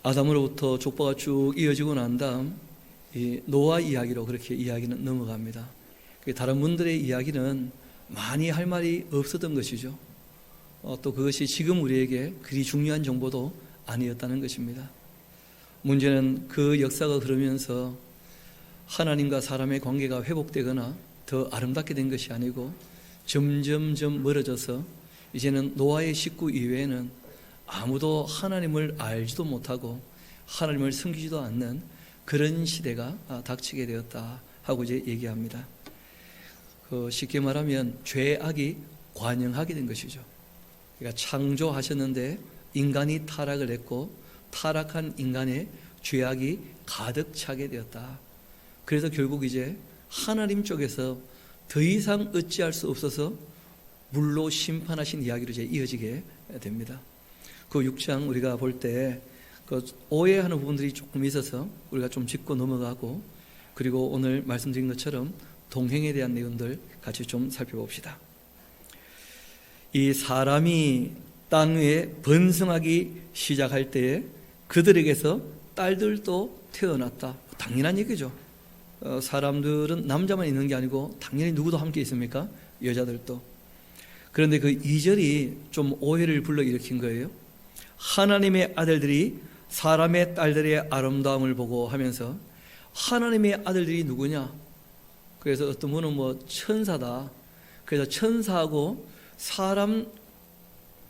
아담으로부터 족보가 쭉 이어지고 난 다음 이 노아 이야기로 그렇게 이야기는 넘어갑니다. 다른 분들의 이야기는 많이 할 말이 없었던 것이죠. 또 그것이 지금 우리에게 그리 중요한 정보도 아니었다는 것입니다. 문제는 그 역사가 흐르면서 하나님과 사람의 관계가 회복되거나 더 아름답게 된 것이 아니고 점점점 멀어져서 이제는 노아의 식구 이외에는 아무도 하나님을 알지도 못하고 하나님을 섬기지도 않는 그런 시대가 닥치게 되었다 하고 이제 얘기합니다. 쉽게 말하면 죄악이 관영하게 된 것이죠. 그러니까 창조하셨는데 인간이 타락을 했고 타락한 인간의 죄악이 가득 차게 되었다. 그래서 결국 이제 하나님 쪽에서 더 이상 어찌할 수 없어서 물로 심판하신 이야기로 이제 이어지게 됩니다. 그 6장 우리가 볼 때 그 오해하는 부분들이 조금 있어서 우리가 좀 짚고 넘어가고, 그리고 오늘 말씀드린 것처럼 동행에 대한 내용들 같이 좀 살펴봅시다. 이 사람이 땅 위에 번성하기 시작할 때에 그들에게서 딸들도 태어났다. 당연한 얘기죠. 사람들은 남자만 있는 게 아니고 당연히 누구도 함께 있습니까? 여자들도. 그런데 그 2절이 좀 오해를 불러일으킨 거예요. 하나님의 아들들이 사람의 딸들의 아름다움을 보고 하면서 하나님의 아들들이 누구냐? 그래서 어떤 분은 천사다. 그래서 천사하고 사람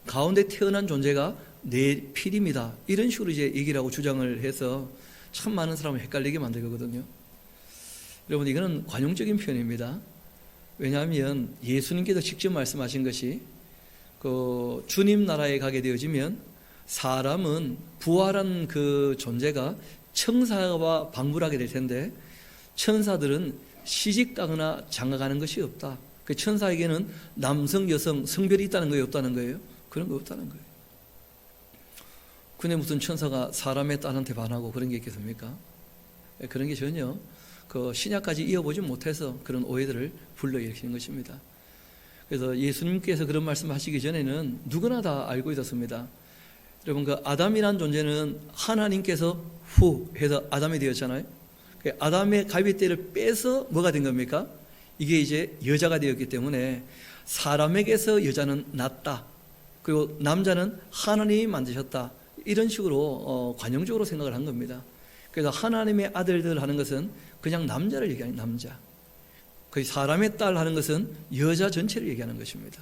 가운데 태어난 존재가 내 필입니다. 이런 식으로 이제 얘기를 하고 주장을 해서 참 많은 사람을 헷갈리게 만들거든요. 여러분, 이거는 관용적인 표현입니다. 왜냐하면 예수님께서 직접 말씀하신 것이 그 주님 나라에 가게 되어지면 사람은 부활한 그 존재가 천사와 방불하게 될 텐데 천사들은 시집가거나 장가가는 것이 없다. 그 천사에게는 남성, 여성, 성별이 있다는 거예요, 없다는 거예요? 그런 거 없다는 거예요. 근데 무슨 천사가 사람의 딸한테 반하고 그런 게 있겠습니까? 그런 게 전혀 그 신약까지 이어보지 못해서 그런 오해들을 불러일으키는 것입니다. 그래서 예수님께서 그런 말씀하시기 전에는 누구나 다 알고 있었습니다. 여러분, 그 아담이라는 존재는 하나님께서 후 해서 아담이 되었잖아요. 아담의 갈빗대를 빼서 뭐가 된 겁니까? 이게 이제 여자가 되었기 때문에 사람에게서 여자는 낫다. 그리고 남자는 하나님이 만드셨다. 이런 식으로 관용적으로 생각을 한 겁니다. 그래서 하나님의 아들들 하는 것은 그냥 남자를 얘기하는 남자. 그 사람의 딸 하는 것은 여자 전체를 얘기하는 것입니다.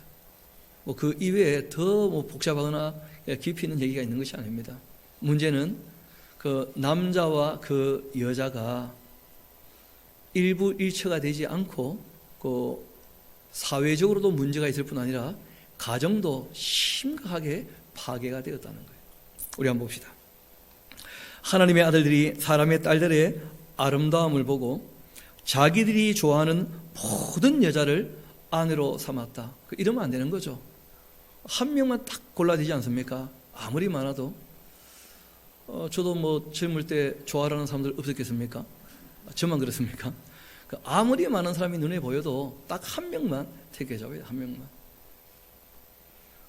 그 이외에 더 복잡하거나 깊이 있는 얘기가 있는 것이 아닙니다. 문제는 그 남자와 그 여자가 일부 일처가 되지 않고 그 사회적으로도 문제가 있을 뿐 아니라 가정도 심각하게 파괴가 되었다는 거예요. 우리 한번 봅시다. 하나님의 아들들이 사람의 딸들의 아름다움을 보고 자기들이 좋아하는 모든 여자를 아내로 삼았다. 이러면 안 되는 거죠. 한 명만 딱 골라야 되지 않습니까? 아무리 많아도. 저도 젊을 때 좋아하는 사람들 없었겠습니까? 저만 그렇습니까? 아무리 많은 사람이 눈에 보여도 딱 한 명만 택해줘요. 한 명만.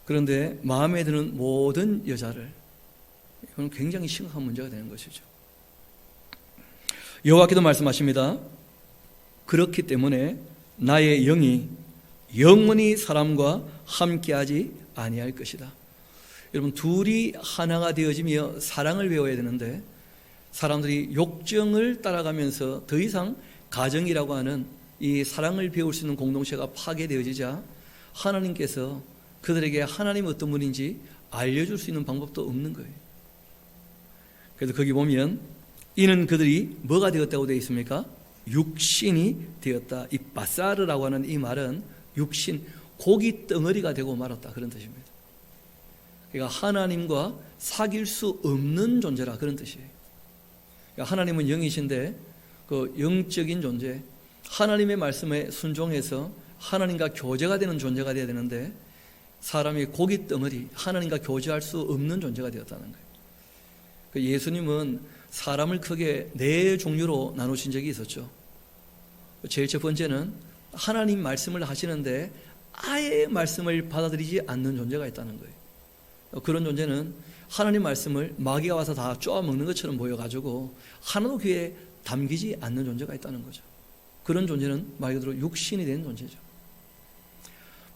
그런데 마음에 드는 모든 여자를, 이건 굉장히 심각한 문제가 되는 것이죠. 여호와께서 말씀하십니다. 그렇기 때문에 나의 영이 영원히 사람과 함께하지 아니할 것이다. 여러분, 둘이 하나가 되어지며 사랑을 배워야 되는데 사람들이 욕정을 따라가면서 더 이상 가정이라고 하는 이 사랑을 배울 수 있는 공동체가 파괴되어지자 하나님께서 그들에게 하나님 어떤 분인지 알려줄 수 있는 방법도 없는 거예요. 그래서 거기 보면 이는 그들이 뭐가 되었다고 되어 있습니까? 육신이 되었다. 이 바사르라고 하는 이 말은 육신, 고기 덩어리가 되고 말았다, 그런 뜻입니다. 그러니까 하나님과 사귈 수 없는 존재라, 그런 뜻이에요. 그러니까 하나님은 영이신데 그 영적인 존재, 하나님의 말씀에 순종해서 하나님과 교제가 되는 존재가 되어야 되는데 사람이 고기 덩어리, 하나님과 교제할 수 없는 존재가 되었다는 거예요. 예수님은 사람을 크게 네 종류로 나누신 적이 있었죠. 제일 첫 번째는 하나님 말씀을 하시는데 아예 말씀을 받아들이지 않는 존재가 있다는 거예요. 그런 존재는 하나님 말씀을 마귀가 와서 다 쪼아먹는 것처럼 보여가지고 하나도 귀에 담기지 않는 존재가 있다는 거죠. 그런 존재는 말 그대로 육신이 된 존재죠.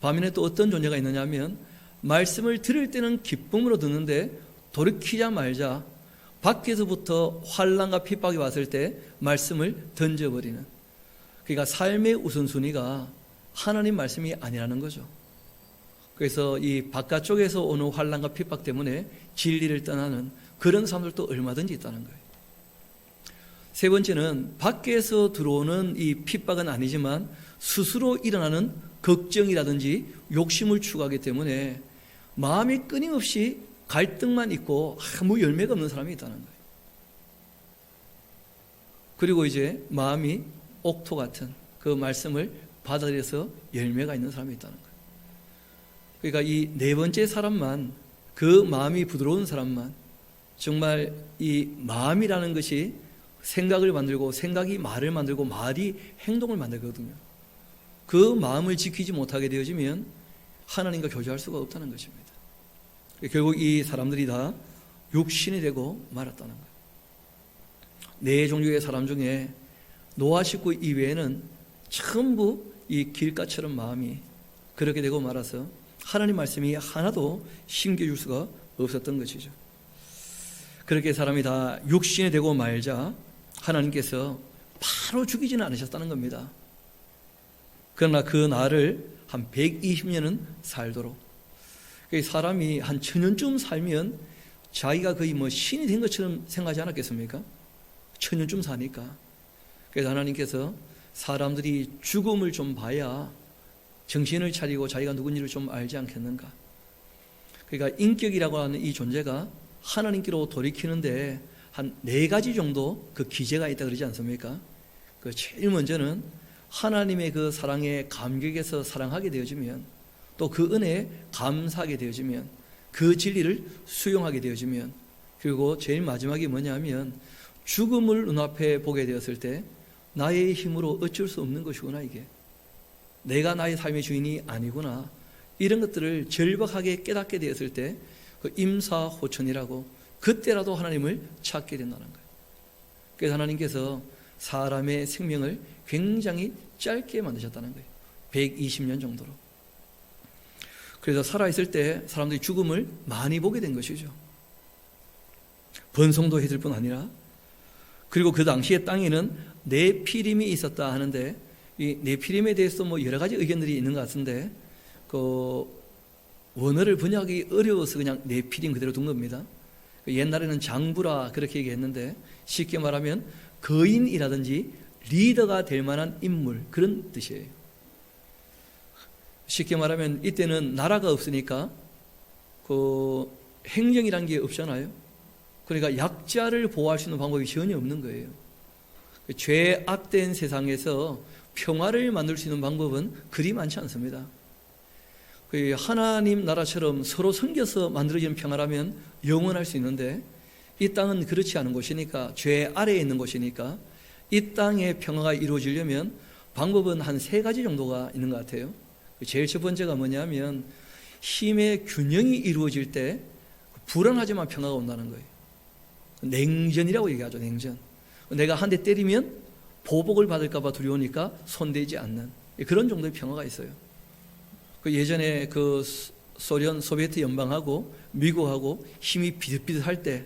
반면에 또 어떤 존재가 있느냐 하면 말씀을 들을 때는 기쁨으로 듣는데 돌이키자마자 밖에서부터 환난과 핍박이 왔을 때 말씀을 던져버리는, 그러니까 삶의 우선순위가 하나님 말씀이 아니라는 거죠. 그래서 이 바깥쪽에서 오는 환난과 핍박 때문에 진리를 떠나는 그런 사람들도 얼마든지 있다는 거예요. 세 번째는 밖에서 들어오는 이 핍박은 아니지만 스스로 일어나는 걱정이라든지 욕심을 추구하기 때문에 마음이 끊임없이 갈등만 있고 아무 열매가 없는 사람이 있다는 거예요. 그리고 이제 마음이 옥토 같은 그 말씀을 받아들여서 열매가 있는 사람이 있다는 거예요. 그러니까 이 네 번째 사람만, 그 마음이 부드러운 사람만, 정말 이 마음이라는 것이 생각을 만들고 생각이 말을 만들고 말이 행동을 만들거든요. 그 마음을 지키지 못하게 되어지면 하나님과 교제할 수가 없다는 것입니다. 결국 이 사람들이 다 육신이 되고 말았다는 거예요. 네 종류의 사람 중에 노아 식구 이외에는 전부 이 길가처럼 마음이 그렇게 되고 말아서 하나님 말씀이 하나도 심겨줄 수가 없었던 것이죠. 그렇게 사람이 다 육신이 되고 말자 하나님께서 바로 죽이지는 않으셨다는 겁니다. 그러나 그 날을 한 120년은 살도록, 사람이 한 1000년쯤 살면 자기가 거의 뭐 신이 된 것처럼 생각하지 않았겠습니까? 1000년쯤 사니까. 그래서 하나님께서 사람들이 죽음을 좀 봐야 정신을 차리고 자기가 누군지를 좀 알지 않겠는가. 그러니까 인격이라고 하는 이 존재가 하나님께로 돌이키는데 한 4가지 정도 그 기제가 있다 그러지 않습니까? 그 제일 먼저는 하나님의 그 사랑에 감격해서 사랑하게 되어지면, 또 그 은혜에 감사하게 되어지면, 그 진리를 수용하게 되어지면, 그리고 제일 마지막이 뭐냐면 죽음을 눈앞에 보게 되었을 때 나의 힘으로 어쩔 수 없는 것이구나, 이게 내가 나의 삶의 주인이 아니구나, 이런 것들을 절박하게 깨닫게 되었을 때 그 임사호천이라고 그때라도 하나님을 찾게 된다는 거예요. 그래서 하나님께서 사람의 생명을 굉장히 짧게 만드셨다는 거예요. 120년 정도로. 그래서 살아있을 때 사람들이 죽음을 많이 보게 된 것이죠. 번성도 했을 뿐 아니라, 그리고 그 당시에 땅에는 네피림이 있었다 하는데, 이 네피림에 대해서 뭐 여러 가지 의견들이 있는 것 같은데, 그 원어를 번역하기 어려워서 그냥 네피림 그대로 둔 겁니다. 옛날에는 장부라 그렇게 얘기했는데, 쉽게 말하면 거인이라든지 리더가 될 만한 인물, 그런 뜻이에요. 쉽게 말하면 이때는 나라가 없으니까 그 행정이라는 게 없잖아요. 그러니까 약자를 보호할 수 있는 방법이 전혀 없는 거예요. 죄악된 세상에서 평화를 만들 수 있는 방법은 그리 많지 않습니다. 하나님 나라처럼 서로 섬겨서 만들어지는 평화라면 영원할 수 있는데, 이 땅은 그렇지 않은 곳이니까, 죄 아래에 있는 곳이니까 이 땅의 평화가 이루어지려면 방법은 한 3가지 정도가 있는 것 같아요. 제일 첫 번째가 뭐냐면 힘의 균형이 이루어질 때 불안하지만 평화가 온다는 거예요. 냉전이라고 얘기하죠. 냉전. 내가 한 대 때리면 보복을 받을까 봐 두려우니까 손대지 않는 그런 정도의 평화가 있어요. 예전에 그 소비에트 연방하고 미국하고 힘이 비슷비슷할 때,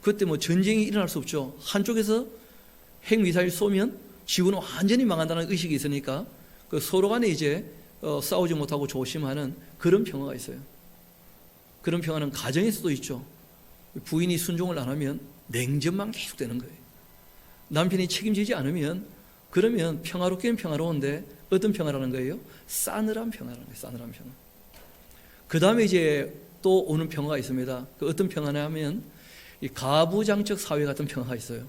그때 뭐 전쟁이 일어날 수 없죠. 한쪽에서 핵미사일 쏘면 지구는 완전히 망한다는 의식이 있으니까 그 서로 간에 이제 싸우지 못하고 조심하는 그런 평화가 있어요. 그런 평화는 가정에서도 있죠. 부인이 순종을 안 하면 냉전만 계속되는 거예요. 남편이 책임지지 않으면, 그러면 평화롭기는 평화로운데 어떤 평화라는 거예요? 싸늘한 평화라는 거예요. 싸늘한 평화. 그 다음에 이제 또 오는 평화가 있습니다. 그 어떤 평화냐면 이 가부장적 사회 같은 평화가 있어요.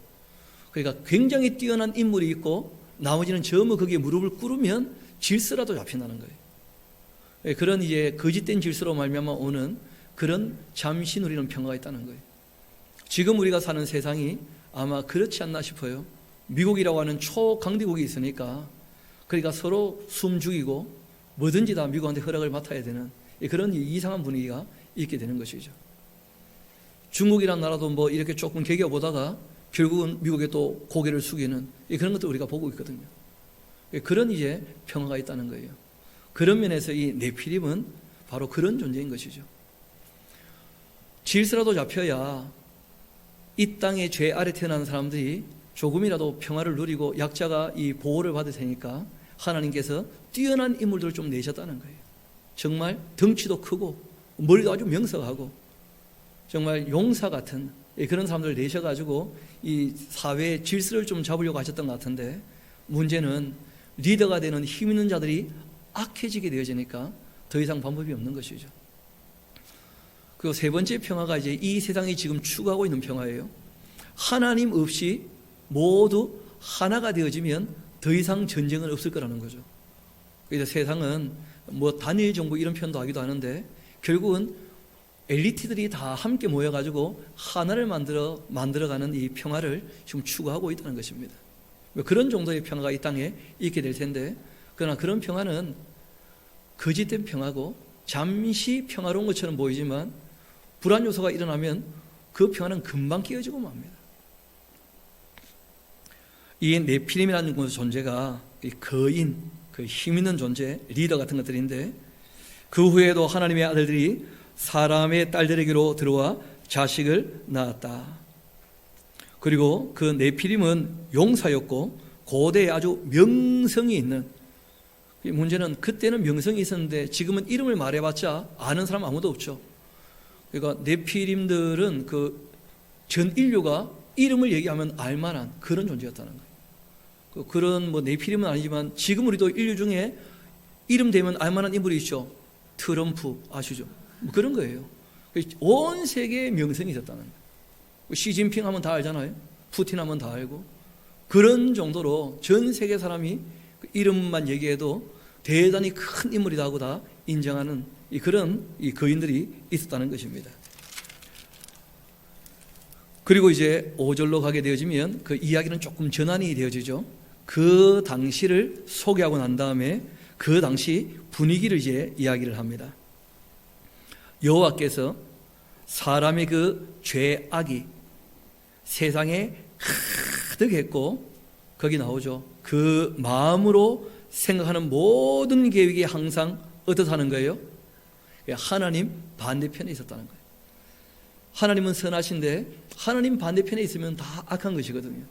그러니까 굉장히 뛰어난 인물이 있고 나머지는 전부 거기에 무릎을 꿇으면 질서라도 잡힌다는 거예요. 그런 이제 거짓된 질서로 말미암아 오는 그런 잠시 누리는 평화가 있다는 거예요. 지금 우리가 사는 세상이 아마 그렇지 않나 싶어요. 미국이라고 하는 초강대국이 있으니까, 그러니까 서로 숨 죽이고 뭐든지 다 미국한테 허락을 맡아야 되는 그런 이상한 분위기가 있게 되는 것이죠. 중국이란 나라도 뭐 이렇게 조금 개겨보다가 결국은 미국에 또 고개를 숙이는 그런 것들 우리가 보고 있거든요. 그런 이제 평화가 있다는 거예요. 그런 면에서 이 네피림은 바로 그런 존재인 것이죠. 질서라도 잡혀야 이 땅의 죄 아래 태어난 사람들이 조금이라도 평화를 누리고 약자가 이 보호를 받을 테니까 하나님께서 뛰어난 인물들을 좀 내셨다는 거예요. 정말 덩치도 크고 머리도 아주 명석하고 정말 용사 같은 그런 사람들을 내셔가지고 이 사회의 질서를 좀 잡으려고 하셨던 것 같은데, 문제는 리더가 되는 힘 있는 자들이 악해지게 되어지니까 더 이상 방법이 없는 것이죠. 그리고 세 번째 평화가 이제 이 세상이 지금 추구하고 있는 평화예요. 하나님 없이 모두 하나가 되어지면 더 이상 전쟁은 없을 거라는 거죠. 그래서 세상은 뭐 단일 정부 이런 표현도 하기도 하는데, 결국은 엘리트들이 다 함께 모여가지고 하나를 만들어가는 이 평화를 지금 추구하고 있다는 것입니다. 그런 정도의 평화가 이 땅에 있게 될 텐데, 그러나 그런 평화는 거짓된 평화고 잠시 평화로운 것처럼 보이지만 불안 요소가 일어나면 그 평화는 금방 깨어지고 맙니다. 이 네피림이라는 존재가 거인, 그 힘 있는 존재, 리더 같은 것들인데, 그 후에도 하나님의 아들들이 사람의 딸들에게로 들어와 자식을 낳았다. 그리고 그 네피림은 용사였고 고대에 아주 명성이 있는, 문제는 그때는 명성이 있었는데 지금은 이름을 말해봤자 아는 사람 아무도 없죠. 그러니까 네피림들은 그 전 인류가 이름을 얘기하면 알만한 그런 존재였다는 거예요. 그런 뭐 네피림은 아니지만 지금 우리도 인류 중에 이름 되면 알만한 인물이 있죠. 트럼프 아시죠? 뭐 그런 거예요. 온 세계에 명성이 있었다는 거예요. 시진핑 하면 다 알잖아요. 푸틴 하면 다 알고. 그런 정도로 전 세계 사람이 이름만 얘기해도 대단히 큰 인물이다 하고 다 인정하는 그런 거인들이 있었다는 것입니다. 그리고 이제 5절로 가게 되어지면 그 이야기는 조금 전환이 되어지죠. 그 당시를 소개하고 난 다음에 그 당시 분위기를 이제 이야기를 합니다. 여호와께서 사람의 그 죄악이 세상에 가득했고, 거기 나오죠. 그 마음으로 생각하는 모든 계획이 항상 어떻다는 거예요? 하나님 반대편에 있었다는 거예요. 하나님은 선하신데 하나님 반대편에 있으면 다 악한 것이거든요.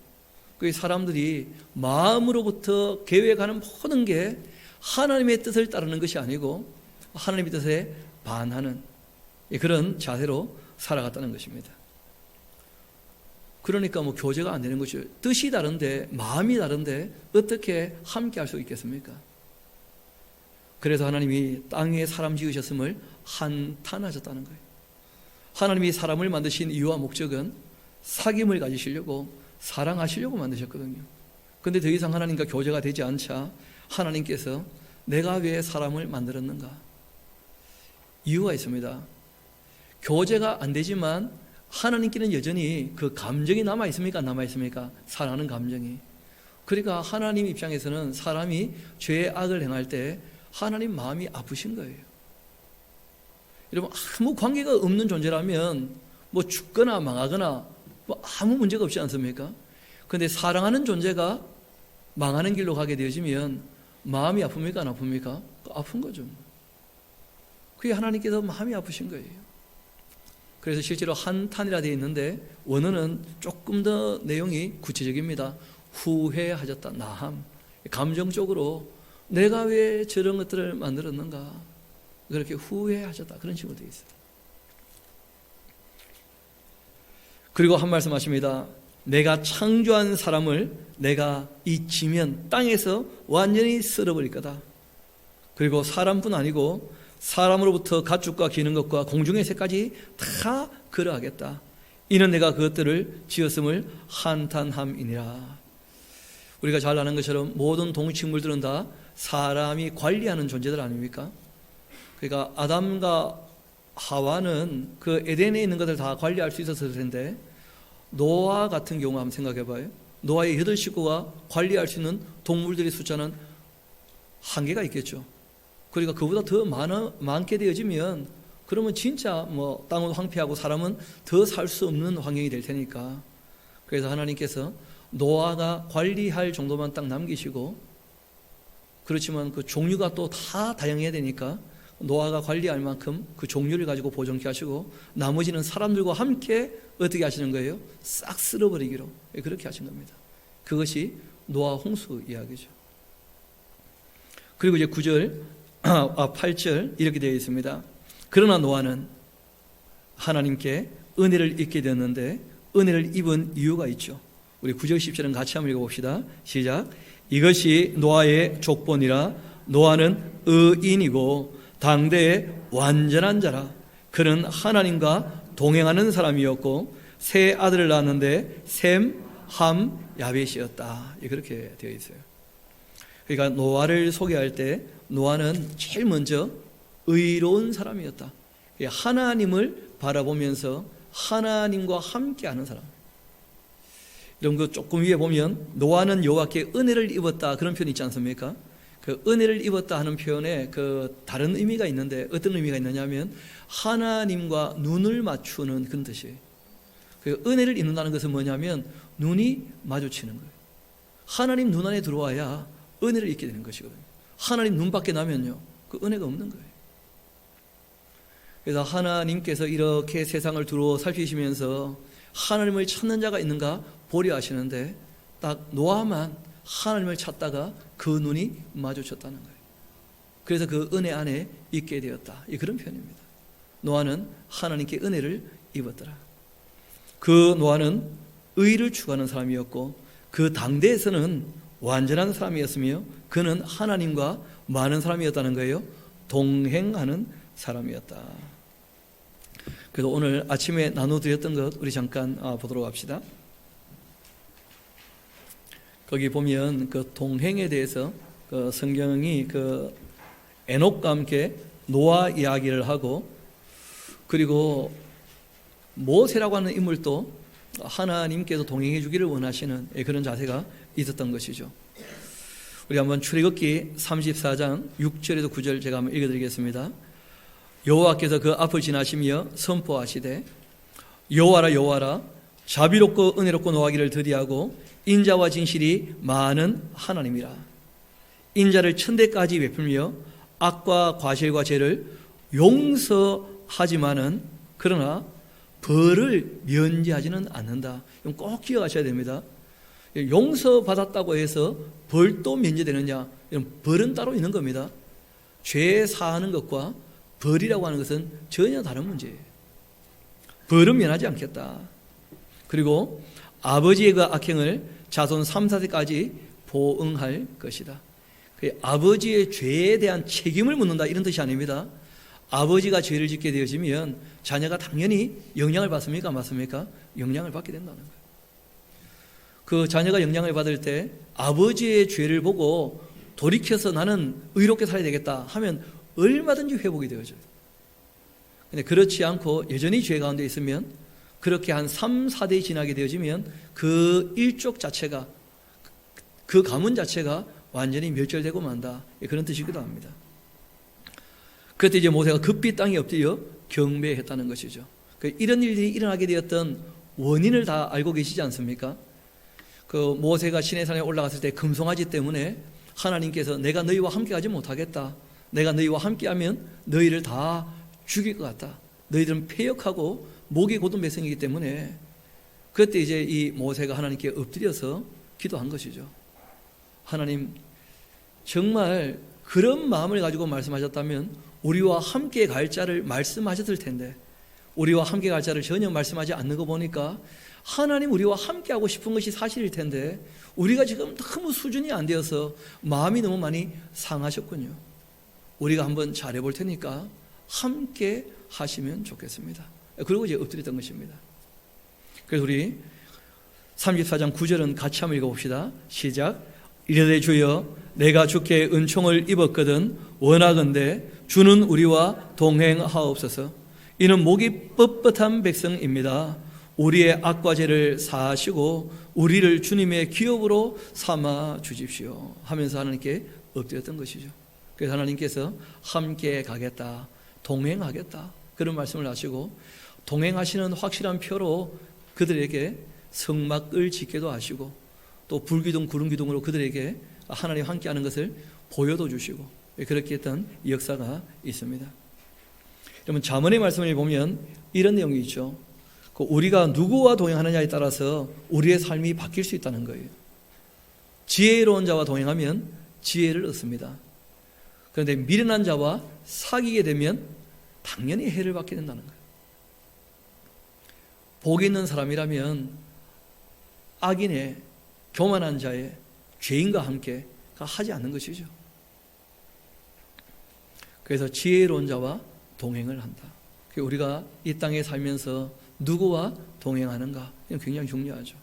그 사람들이 마음으로부터 계획하는 모든 게 하나님의 뜻을 따르는 것이 아니고 하나님의 뜻에 반하는 그런 자세로 살아갔다는 것입니다. 그러니까 뭐 교제가 안 되는 것이죠. 뜻이 다른데 마음이 다른데 어떻게 함께 할 수 있겠습니까? 그래서 하나님이 땅 위에 사람 지으셨음을 한탄하셨다는 거예요. 하나님이 사람을 만드신 이유와 목적은 사귐을 가지시려고, 사랑하시려고 만드셨거든요. 그런데 더 이상 하나님과 교제가 되지 않자 하나님께서 내가 왜 사람을 만들었는가? 이유가 있습니다. 교제가 안 되지만 하나님께는 여전히 그 감정이 남아있습니까? 남아있습니까? 사랑하는 감정이. 그러니까 하나님 입장에서는 사람이 죄의 악을 행할 때 하나님 마음이 아프신 거예요. 여러분, 아무 관계가 없는 존재라면 뭐 죽거나 망하거나 뭐 아무 문제가 없지 않습니까? 그런데 사랑하는 존재가 망하는 길로 가게 되어지면 마음이 아픕니까? 안 아픕니까? 아픈 거죠. 그게 하나님께서 마음이 아프신 거예요. 그래서 실제로 한탄이라 되어 있는데 원어는 조금 더 내용이 구체적입니다. 후회하셨다. 나함. 감정적으로 내가 왜 저런 것들을 만들었는가, 그렇게 후회하셨다. 그런 식으로 되어 있어요. 그리고 한 말씀 하십니다. 내가 창조한 사람을 내가 이 지면 땅에서 완전히 쓸어버릴 거다. 그리고 사람뿐 아니고 사람으로부터 가축과 기는 것과 공중의 새까지 다 걸어하겠다. 이는 내가 그것들을 지었음을 한탄함이니라. 우리가 잘 아는 것처럼 모든 동식물들은 다 사람이 관리하는 존재들 아닙니까? 그러니까 아담과 하와는 그 에덴에 있는 것들 다 관리할 수 있었을 텐데, 노아 같은 경우 한번 생각해 봐요. 노아의 8 식구가 관리할 수 있는 동물들의 숫자는 한계가 있겠죠. 그러니까 그보다 더 많게 되어지면 그러면 진짜 뭐 땅은 황폐하고 사람은 더 살 수 없는 환경이 될 테니까. 그래서 하나님께서 노아가 관리할 정도만 딱 남기시고, 그렇지만 그 종류가 또 다 다양해야 되니까 노아가 관리할 만큼 그 종류를 가지고 보존케 하시고, 나머지는 사람들과 함께 어떻게 하시는 거예요? 싹 쓸어버리기로 그렇게 하신 겁니다. 그것이 노아 홍수 이야기죠. 그리고 이제 8절 이렇게 되어 있습니다. 그러나 노아는 하나님께 은혜를 입게 되었는데, 은혜를 입은 이유가 있죠. 우리 9절 10절은 같이 한번 읽어봅시다. 시작. 이것이 노아의 족본이라. 노아는 의인이고 당대의 완전한 자라. 그는 하나님과 동행하는 사람이었고 세 아들을 낳았는데 셈, 함, 야벳이었다. 그렇게 되어 있어요. 그러니까 노아를 소개할 때 노아는 제일 먼저 의로운 사람이었다. 하나님을 바라보면서 하나님과 함께하는 사람. 이런 거 조금 위에 보면 노아는 여호와께 은혜를 입었다, 그런 표현이 있지 않습니까? 그 은혜를 입었다 하는 표현에 그 다른 의미가 있는데, 어떤 의미가 있느냐면 하나님과 눈을 맞추는 그런 뜻이에요. 그 은혜를 입는다는 것은 뭐냐면 눈이 마주치는 거예요. 하나님 눈 안에 들어와야 은혜를 입게 되는 것이거든요. 하나님 눈 밖에 나면요, 그 은혜가 없는 거예요. 그래서 하나님께서 이렇게 세상을 두루 살피시면서 하나님을 찾는 자가 있는가 보려 하시는데, 딱 노아만 하나님을 찾다가 그 눈이 마주쳤다는 거예요. 그래서 그 은혜 안에 있게 되었다, 그런 표현입니다. 노아는 하나님께 은혜를 입었더라. 그 노아는 의를 추구하는 사람이었고 그 당대에서는 완전한 사람이었으며 그는 하나님과 많은 사람이었다는 거예요. 동행하는 사람이었다. 그래서 오늘 아침에 나눠드렸던 것 우리 잠깐 보도록 합시다. 거기 보면 그 동행에 대해서 그 성경이 그 에녹과 함께 노아 이야기를 하고, 그리고 모세라고 하는 인물도 하나님께서 동행해 주기를 원하시는 그런 자세가 있었던 것이죠. 우리 한번 출애굽기 34장 6절에서 9절 제가 한번 읽어드리겠습니다. 여호와께서 그 앞을 지나시며 선포하시되 여호와라 여호와라 자비롭고 은혜롭고 노하기를 더디하고 인자와 진실이 많은 하나님이라. 인자를 천대까지 베풀며 악과 과실과 죄를 용서하지만은 그러나 벌을 면제하지는 않는다. 이건 꼭 기억하셔야 됩니다. 용서받았다고 해서 벌도 면제되느냐? 이런 벌은 따로 있는 겁니다. 죄 사하는 것과 벌이라고 하는 것은 전혀 다른 문제예요. 벌은 면하지 않겠다. 그리고 아버지의 그 악행을 자손 3, 4세까지 보응할 것이다. 아버지의 죄에 대한 책임을 묻는다, 이런 뜻이 아닙니다. 아버지가 죄를 짓게 되어지면 자녀가 당연히 영향을 받습니까? 맞습니까? 영향을 받게 된다는 거예요. 그 자녀가 영향을 받을 때 아버지의 죄를 보고 돌이켜서 나는 의롭게 살아야 되겠다 하면 얼마든지 회복이 되어져요. 근데 그렇지 않고 여전히 죄 가운데 있으면, 그렇게 한 3, 4대에 지나게 되어지면 그 일족 자체가, 그 가문 자체가 완전히 멸절되고 만다, 그런 뜻이기도 합니다. 그때 이제 모세가 급히 땅에 엎드려 경배했다는 것이죠. 이런 일들이 일어나게 되었던 원인을 다 알고 계시지 않습니까? 그 모세가 시내산에 올라갔을 때 금송아지 때문에 하나님께서 내가 너희와 함께 가지 못하겠다, 내가 너희와 함께하면 너희를 다 죽일 것 같다, 너희들은 패역하고 목이 곧은 백성이기 때문에, 그때 이제 이 모세가 하나님께 엎드려서 기도한 것이죠. 하나님, 정말 그런 마음을 가지고 말씀하셨다면 우리와 함께 갈 자를 말씀하셨을 텐데, 우리와 함께 갈 자를 전혀 말씀하지 않는 거 보니까 하나님 우리와 함께 하고 싶은 것이 사실일 텐데 우리가 지금 너무 수준이 안 되어서 마음이 너무 많이 상하셨군요. 우리가 한번 잘해볼 테니까 함께 하시면 좋겠습니다. 그리고 이제 엎드렸던 것입니다. 그래서 우리 34장 9절은 같이 한번 읽어봅시다. 시작. 이르되 주여 내가 주께 은총을 입었거든 원하건대 주는 우리와 동행하옵소서. 이는 목이 뻣뻣한 백성입니다. 우리의 악과 죄를 사하시고 우리를 주님의 기업으로 삼아 주십시오 하면서 하나님께 엎드렸던 것이죠. 그래서 하나님께서 함께 가겠다, 동행하겠다, 그런 말씀을 하시고 동행하시는 확실한 표로 그들에게 성막을 짓게도 하시고 또 불기둥 구름기둥으로 그들에게 하나님 함께하는 것을 보여도 주시고 그렇게 했던 역사가 있습니다. 여러분 잠언의 말씀을 보면 이런 내용이 있죠. 우리가 누구와 동행하느냐에 따라서 우리의 삶이 바뀔 수 있다는 거예요. 지혜로운 자와 동행하면 지혜를 얻습니다. 그런데 미련한 자와 사귀게 되면 당연히 해를 받게 된다는 거예요. 복이 있는 사람이라면 악인의 교만한 자의 죄인과 함께 하지 않는 것이죠. 그래서 지혜로운 자와 동행을 한다. 우리가 이 땅에 살면서 누구와 동행하는가 이건 굉장히 중요하죠.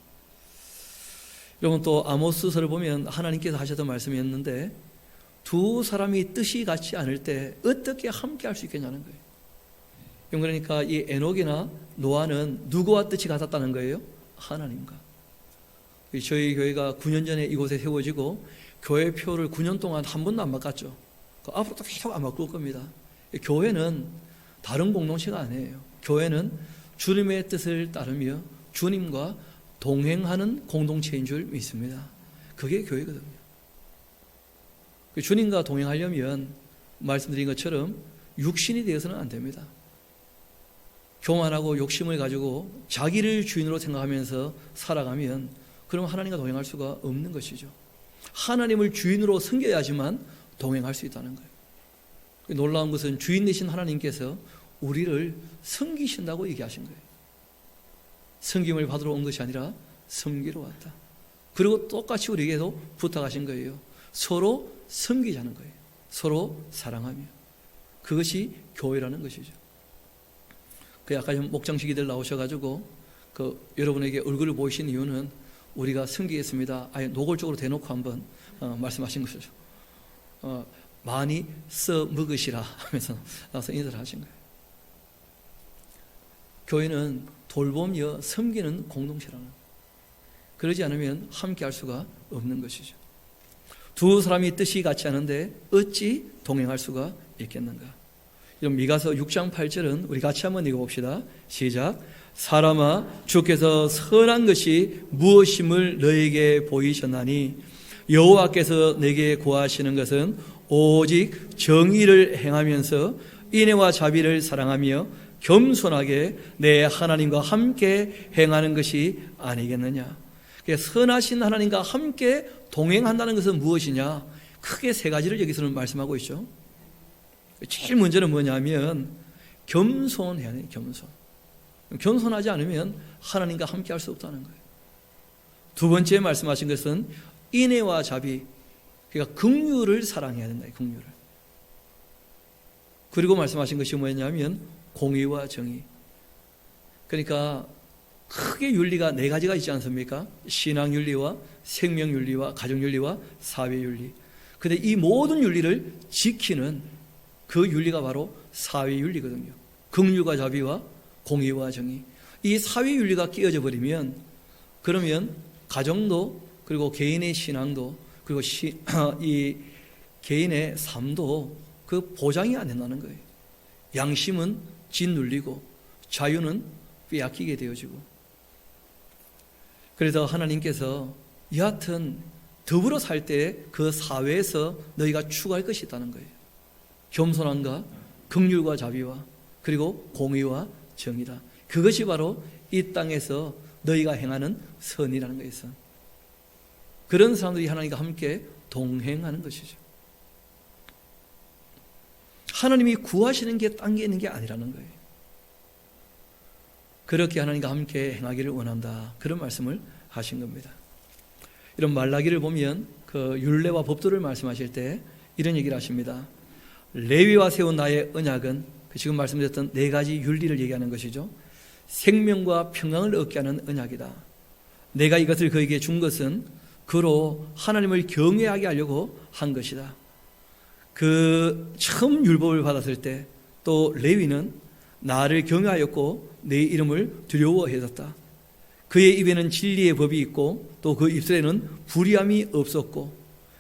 여러분 또 아모스서를 보면 하나님께서 하셨던 말씀이었는데 두 사람이 뜻이 같지 않을 때 어떻게 함께 할 수 있겠냐는 거예요. 그러니까 이 에녹이나 노아는 누구와 뜻이 같았다는 거예요? 하나님과. 저희 교회가 9년 전에 이곳에 세워지고 교회표를 9년 동안 한 번도 안 바꿨죠. 앞으로도 계속 안 바꿀 겁니다. 교회는 다른 공동체가 아니에요. 교회는 주님의 뜻을 따르며 주님과 동행하는 공동체인 줄 믿습니다. 그게 교회거든요. 주님과 동행하려면 말씀드린 것처럼 육신이 되어서는 안 됩니다. 교만하고 욕심을 가지고 자기를 주인으로 생각하면서 살아가면 그럼 하나님과 동행할 수가 없는 것이죠. 하나님을 주인으로 섬겨야지만 동행할 수 있다는 거예요. 놀라운 것은 주인 되신 하나님께서 우리를 섬기신다고 얘기하신 거예요. 섬김을 받으러 온 것이 아니라 섬기러 왔다. 그리고 똑같이 우리에게도 부탁하신 거예요. 서로 섬기자는 거예요. 서로 사랑하며. 그것이 교회라는 것이죠. 아까 목장시기들 나오셔가지고 여러분에게 얼굴을 보이신 이유는 우리가 섬기겠습니다. 아예 노골적으로 대놓고 한번 말씀하신 것이죠. 많이 써 먹으시라 하면서 나서 인사를 하신 거예요. 교회는 돌보며 섬기는 공동체라는 거예요. 그러지 않으면 함께 할 수가 없는 것이죠. 두 사람이 뜻이 같지 않은데 어찌 동행할 수가 있겠는가? 미가서 6장 8절은 우리 같이 한번 읽어봅시다. 시작. 사람아 주께서 선한 것이 무엇임을 너에게 보이셨나니 여호와께서 내게 구하시는 것은 오직 정의를 행하면서 인애와 자비를 사랑하며 겸손하게 내 하나님과 함께 행하는 것이 아니겠느냐. 선하신 하나님과 함께 동행한다는 것은 무엇이냐? 크게 세 가지를 여기서는 말씀하고 있죠. 제일 먼저는 뭐냐면 겸손해야 돼요. 겸손하지 않으면 하나님과 함께 할 수 없다는 거예요. 두 번째 말씀하신 것은 인애와 자비, 그러니까 긍휼을 사랑해야 된다. 긍휼을. 그리고 말씀하신 것이 뭐였냐면 공의와 정의. 그러니까 크게 윤리가 네 가지가 있지 않습니까? 신앙윤리와 생명윤리와 가정윤리와 사회윤리. 그런데 이 모든 윤리를 지키는 그 윤리가 바로 사회윤리거든요. 긍휼과 자비와 공의와 정의. 이 사회윤리가 깨어져 버리면 그러면 가정도 그리고 개인의 신앙도 그리고 이 개인의 삶도 그 보장이 안 된다는 거예요. 양심은 짓눌리고 자유는 빼앗기게 되어지고. 그래서 하나님께서 여하튼 더불어 살 때 그 사회에서 너희가 추구할 것이 있다는 거예요. 겸손함과 긍휼과 자비와 그리고 공의와 정의다. 그것이 바로 이 땅에서 너희가 행하는 선이라는 거였어. 그런 사람들이 하나님과 함께 동행하는 것이죠. 하나님이 구하시는 게 딴 게 있는 게 아니라는 거예요. 그렇게 하나님과 함께 행하기를 원한다. 그런 말씀을 하신 겁니다. 이런 말라기를 보면 그 율례와 법도를 말씀하실 때 이런 얘기를 하십니다. 레위와 세운 나의 언약은 지금 말씀드렸던 네 가지 윤리를 얘기하는 것이죠. 생명과 평강을 얻게 하는 언약이다. 내가 이것을 그에게 준 것은 그로 하나님을 경외하게 하려고 한 것이다. 그 처음 율법을 받았을 때 또 레위는 나를 경외하였고 내 이름을 두려워했었다. 그의 입에는 진리의 법이 있고 또 그 입술에는 불의함이 없었고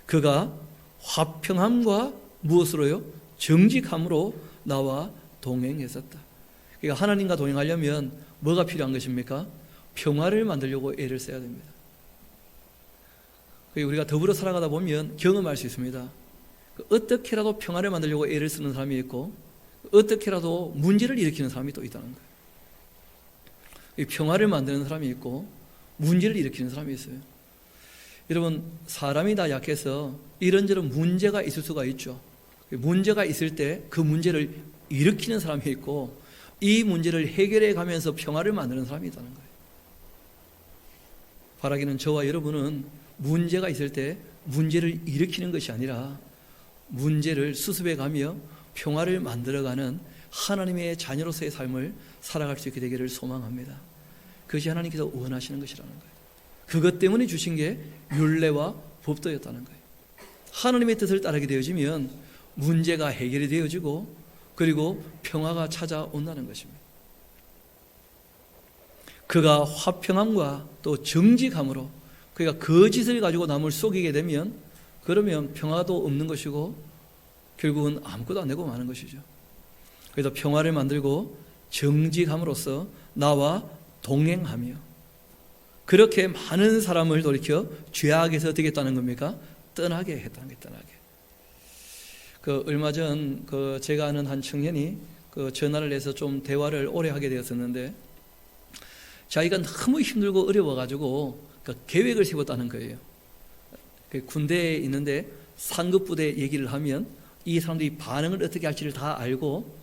그가 화평함과 무엇으로요? 정직함으로 나와 동행했었다. 그러니까 하나님과 동행하려면 뭐가 필요한 것입니까? 평화를 만들려고 애를 써야 됩니다. 우리가 더불어 살아가다 보면 경험할 수 있습니다. 어떻게라도 평화를 만들려고 애를 쓰는 사람이 있고 어떻게라도 문제를 일으키는 사람이 또 있다는 거예요. 평화를 만드는 사람이 있고 문제를 일으키는 사람이 있어요. 여러분, 사람이 다 약해서 이런저런 문제가 있을 수가 있죠. 문제가 있을 때 그 문제를 일으키는 사람이 있고 이 문제를 해결해 가면서 평화를 만드는 사람이 있다는 거예요. 바라기는 저와 여러분은 문제가 있을 때 문제를 일으키는 것이 아니라 문제를 수습해 가며 평화를 만들어가는 하나님의 자녀로서의 삶을 살아갈 수 있게 되기를 소망합니다. 그것이 하나님께서 원하시는 것이라는 거예요. 그것 때문에 주신 게 율례와 법도였다는 거예요. 하나님의 뜻을 따르게 되어지면 문제가 해결이 되어지고 그리고 평화가 찾아온다는 것입니다. 그가 화평함과 또 정직함으로 그가 거짓을 가지고 남을 속이게 되면 그러면 평화도 없는 것이고 결국은 아무것도 안 되고 마는 것이죠. 그래서 평화를 만들고 정직함으로써 나와 동행하며 그렇게 많은 사람을 돌이켜 죄악에서 어떻게 했다는 겁니까? 떠나게 했다는 게 떠나게. 얼마 전 제가 아는 한 청년이 전화를 해서 좀 대화를 오래 하게 되었었는데 자기가 너무 힘들고 어려워가지고 계획을 세웠다는 거예요. 군대에 있는데 상급부대 얘기를 하면 이 사람들이 반응을 어떻게 할지를 다 알고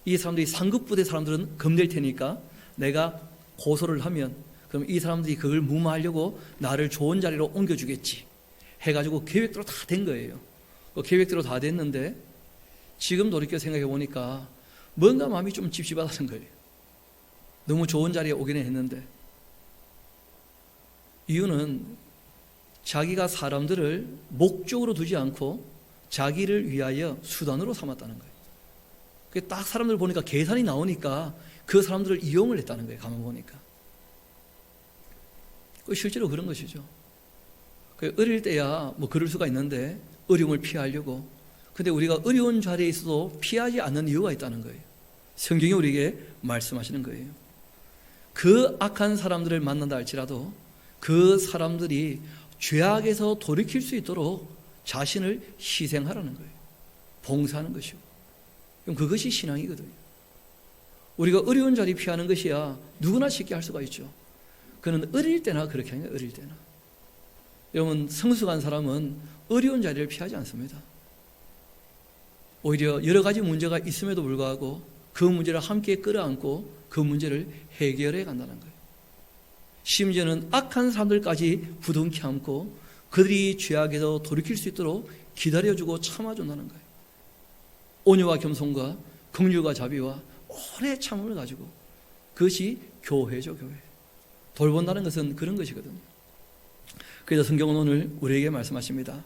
이 사람들이 상급부대 사람들은 겁낼 테니까 내가 고소를 하면 그럼 이 사람들이 그걸 무마하려고 나를 좋은 자리로 옮겨주겠지 해가지고 계획대로 다 된 거예요. 계획대로 다 됐는데 지금 돌이켜 생각해 보니까 뭔가 마음이 좀 찝찝하다는 거예요. 너무 좋은 자리에 오기는 했는데 이유는 자기가 사람들을 목적으로 두지 않고 자기를 위하여 수단으로 삼았다는 거예요. 딱 사람들 보니까 계산이 나오니까 그 사람들을 이용을 했다는 거예요. 가만 보니까 실제로 그런 것이죠. 어릴 때야 뭐 그럴 수가 있는데 어려움을 피하려고. 근데 우리가 어려운 자리에 있어도 피하지 않는 이유가 있다는 거예요. 성경이 우리에게 말씀하시는 거예요. 그 악한 사람들을 만난다 할지라도 그 사람들이 죄악에서 돌이킬 수 있도록 자신을 희생하라는 거예요. 봉사하는 것이고. 그럼 그것이 신앙이거든요. 우리가 어려운 자리 피하는 것이야 누구나 쉽게 할 수가 있죠. 그는 어릴 때나 그렇게 하는 거예요. 어릴 때나. 여러분, 성숙한 사람은 어려운 자리를 피하지 않습니다. 오히려 여러 가지 문제가 있음에도 불구하고 그 문제를 함께 끌어안고 그 문제를 해결해 간다는 거예요. 심지어는 악한 사람들까지 부둥켜 안고 그들이 죄악에서 돌이킬 수 있도록 기다려주고 참아준다는 거예요. 온유와 겸손과 긍휼과 자비와 오래 참음을 가지고 그것이 교회죠. 교회. 돌본다는 것은 그런 것이거든요. 그래서 성경은 오늘 우리에게 말씀하십니다.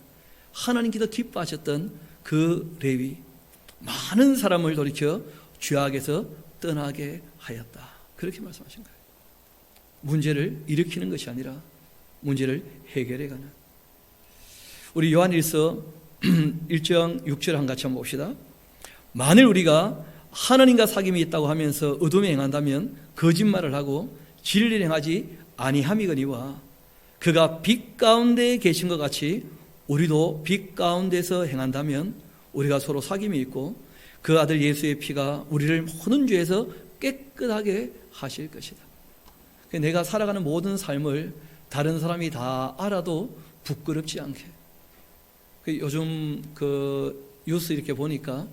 하나님께서 기뻐하셨던 그 레위 많은 사람을 돌이켜 죄악에서 떠나게 하였다. 그렇게 말씀하신 거예요. 문제를 일으키는 것이 아니라 문제를 해결해가는. 우리 요한일서 1장 6절 한 같이 한번 봅시다. 만일 우리가 하나님과 사귐이 있다고 하면서 어둠에 행한다면 거짓말을 하고 진리를 행하지 아니함이거니와 그가 빛 가운데 계신 것 같이 우리도 빛 가운데서 행한다면 우리가 서로 사귐이 있고 그 아들 예수의 피가 우리를 모든 죄에서 깨끗하게 하실 것이다. 내가 살아가는 모든 삶을 다른 사람이 다 알아도 부끄럽지 않게. 요즘 뉴스 이렇게 보니까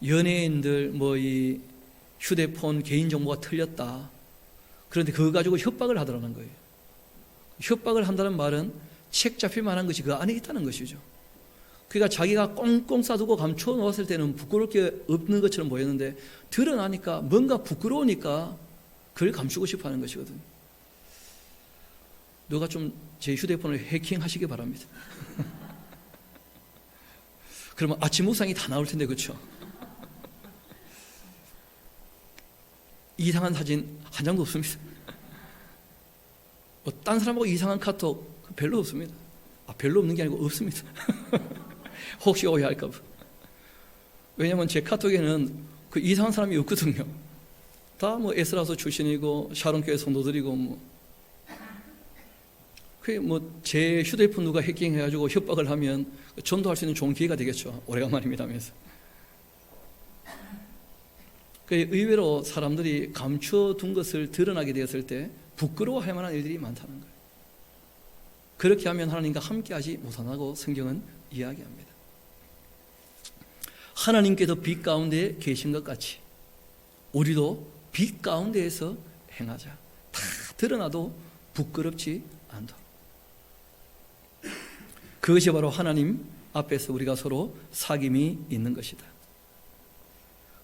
연예인들 이 휴대폰 개인정보가 틀렸다. 그런데 그거 가지고 협박을 하더라는 거예요. 협박을 한다는 말은 책 잡힐 만한 것이 그 안에 있다는 것이죠. 그러니까 자기가 꽁꽁 싸두고 감춰 놓았을 때는 부끄러울 게 없는 것처럼 보였는데 드러나니까 뭔가 부끄러우니까 그걸 감추고 싶어 하는 것이거든요. 누가 좀 제 휴대폰을 해킹하시기 바랍니다. 그러면 아침 묵상이 다 나올 텐데, 그렇죠? 이상한 사진 한 장도 없습니다. 딴 사람하고 이상한 카톡 별로 없습니다. 별로 없는 게 아니고 없습니다. 혹시 오해할까 봐. 왜냐하면 제 카톡에는 그 이상한 사람이 없거든요. 다 뭐 에스라서 출신이고 샤론교회 성도들이고 제 휴대폰 누가 해킹해가지고 협박을 하면 전도할 수 있는 좋은 기회가 되겠죠. 오래간만입니다면서. 의외로 사람들이 감춰둔 것을 드러나게 되었을 때 부끄러워할 만한 일들이 많다는 거예요. 그렇게 하면 하나님과 함께하지 못한다고 성경은 이야기합니다. 하나님께서 빛 가운데 계신 것 같이 우리도 빛 가운데에서 행하자. 다 드러나도 부끄럽지 않도록. 그것이 바로 하나님 앞에서 우리가 서로 사귐이 있는 것이다.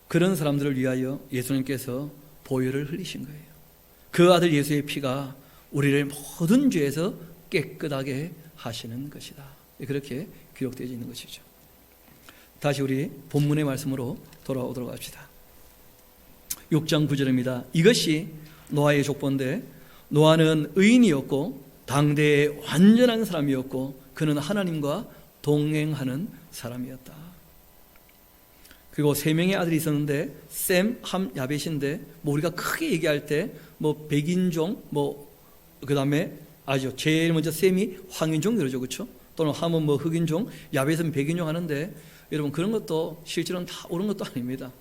그런 사람들을 위하여 예수님께서 보혈을 흘리신 거예요. 그 아들 예수의 피가 우리를 모든 죄에서 깨끗하게 하시는 것이다. 그렇게 기록되어 있는 것이죠. 다시 우리 본문의 말씀으로 돌아오도록 합시다. 6장 9절입니다. 이것이 노아의 족보인데 노아는 의인이었고 당대의 완전한 사람이었고 그는 하나님과 동행하는 사람이었다. 그리고 3명의 아들이 있었는데 셈, 함, 야벳인데 우리가 크게 얘기할 때 백인종 그 다음에 아죠. 제일 먼저 셈이 황인종 그러죠, 그렇죠? 또는 함은 흑인종, 야벳은 백인종 하는데 여러분 그런 것도 실제로는 다 옳은 것도 아닙니다.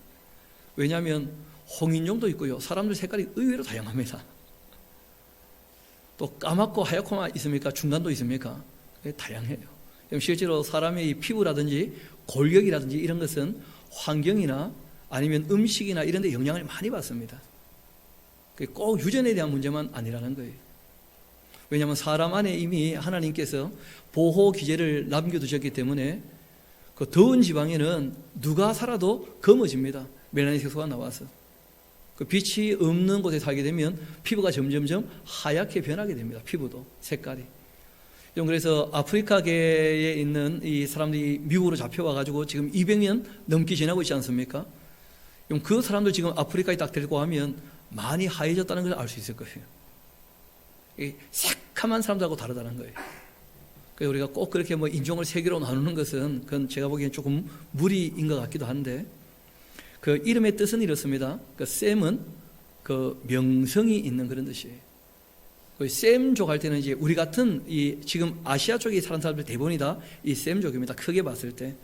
왜냐하면 홍인종도 있고요. 사람들 색깔이 의외로 다양합니다. 또 까맣고 하얗고만 있습니까? 중간도 있습니까? 다양해요. 실제로 사람의 이 피부라든지 골격이라든지 이런 것은 환경이나 아니면 음식이나 이런 데 영향을 많이 받습니다. 꼭 유전에 대한 문제만 아니라는 거예요. 왜냐하면 사람 안에 이미 하나님께서 보호 기제를 남겨두셨기 때문에 그 더운 지방에는 누가 살아도 검어집니다. 멜라닌 색소가 나와서. 그 빛이 없는 곳에 살게 되면 피부가 점점점 하얗게 변하게 됩니다. 피부도 색깔이. 그래서 아프리카계에 있는 이 사람들이 미국으로 잡혀와가지고 지금 200년 넘게 지나고 있지 않습니까? 그 사람들 지금 아프리카에 딱 데리고 가면 많이 하얘졌다는 걸 알 수 있을 거예요. 새카만 사람들하고 다르다는 거예요. 그래서 우리가 꼭 그렇게 인종을 세 개로 나누는 것은 그건 제가 보기엔 조금 무리인 것 같기도 한데 그 이름의 뜻은 이렇습니다. 그 셈은 그 명성이 있는 그런 뜻이에요. 셈족 할 때는 이제 우리 같은 이 지금 아시아 쪽에 사는 사람들 대부분이 다 이 셈족입니다. 크게 봤을 때.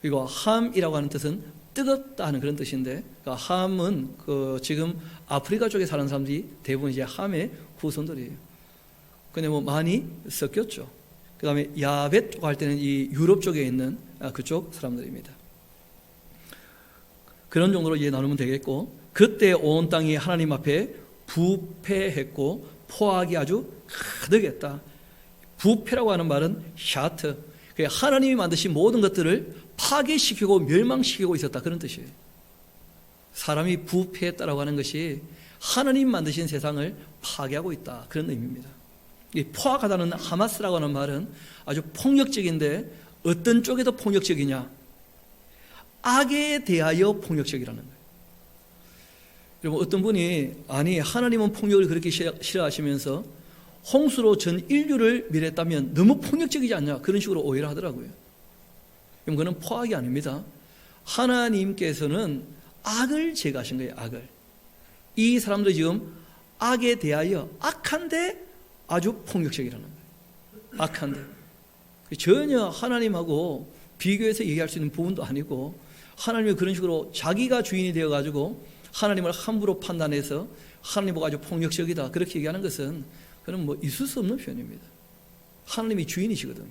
그리고 함이라고 하는 뜻은 뜨겁다 하는 그런 뜻인데, 그러니까 함은 그 지금 아프리카 쪽에 사는 사람들이 대부분 이제 함의 후손들이에요. 근데 많이 섞였죠. 그 다음에 야벳 쪽 할 때는 이 유럽 쪽에 있는 그쪽 사람들입니다. 그런 정도로 이해 나누면 되겠고, 그때 온 땅이 하나님 앞에 부패했고 포악이 아주 가득했다. 부패라고 하는 말은 샤트, 하나님이 만드신 모든 것들을 파괴시키고 멸망시키고 있었다, 그런 뜻이에요. 사람이 부패했다라고 하는 것이 하나님 만드신 세상을 파괴하고 있다, 그런 의미입니다. 이 포악하다는 하마스라고 하는 말은 아주 폭력적인데 어떤 쪽에 더 폭력적이냐? 악에 대하여 폭력적이라는 거예요. 여러분, 어떤 분이 아니 하나님은 폭력을 그렇게 싫어하시면서 홍수로 전 인류를 멸했다면 너무 폭력적이지 않냐, 그런 식으로 오해를 하더라고요. 그건 포악이 아닙니다. 하나님께서는 악을 제거하신 거예요. 악을. 이 사람들이 지금 악에 대하여 악한데 아주 폭력적이라는 거예요. 악한데 전혀 하나님하고 비교해서 얘기할 수 있는 부분도 아니고, 하나님이 그런 식으로 자기가 주인이 되어가지고 하나님을 함부로 판단해서 하나님 보고 아주 폭력적이다, 그렇게 얘기하는 것은 그건 있을 수 없는 표현입니다. 하나님이 주인이시거든요.